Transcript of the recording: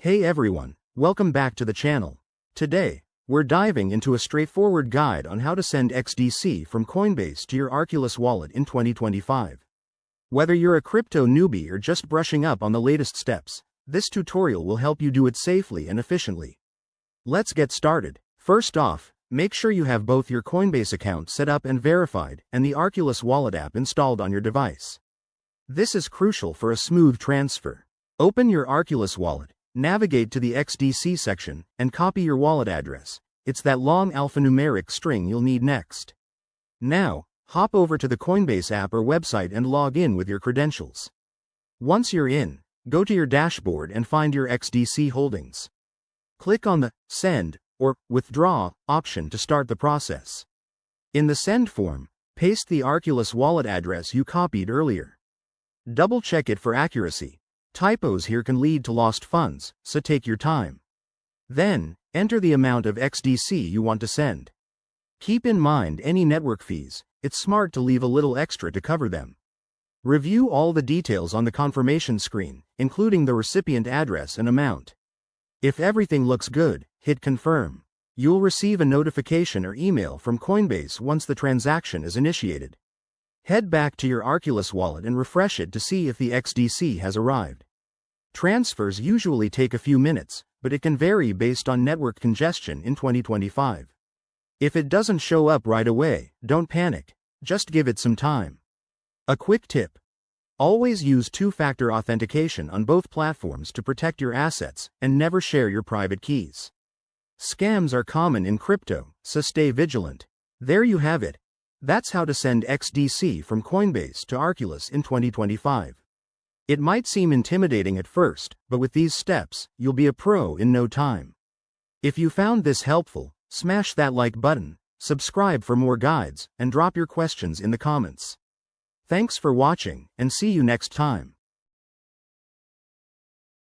Hey everyone, welcome back to the channel. Today, we're diving into a straightforward guide on how to send XDC from Coinbase to your Arculus wallet in 2025. Whether you're a crypto newbie or just brushing up on the latest steps, this tutorial will help you do it safely and efficiently. Let's get started. First off, make sure you have both your Coinbase account set up and verified and the Arculus Wallet app installed on your device. This is crucial for a smooth transfer. Open your Arculus Wallet, navigate to the XDC section, and copy your wallet address. It's that long alphanumeric string you'll need next. Now, hop over to the Coinbase app or website and log in with your credentials. Once you're in, go to your dashboard and find your XDC holdings. Click on the Send or Withdraw option to start the process. In the Send form, paste the Arculus wallet address you copied earlier. Double-check it for accuracy. Typos here can lead to lost funds, so take your time. Then, enter the amount of XDC you want to send. Keep in mind any network fees. It's smart to leave a little extra to cover them. Review all the details on the confirmation screen, including the recipient address and amount. If everything looks good, hit Confirm. You'll receive a notification or email from Coinbase once the transaction is initiated. Head back to your Arculus wallet and refresh it to see if the XDC has arrived. Transfers usually take a few minutes, but it can vary based on network congestion in 2025. If it doesn't show up right away, don't panic. Just give it some time. A quick tip: always use two-factor authentication on both platforms to protect your assets, and never share your private keys. Scams are common in crypto, so stay vigilant. There you have it. That's how to send XDC from Coinbase to Arculus in 2025. It might seem intimidating at first, but with these steps, you'll be a pro in no time. If you found this helpful, smash that like button, subscribe for more guides, and drop your questions in the comments. Thanks for watching, and see you next time.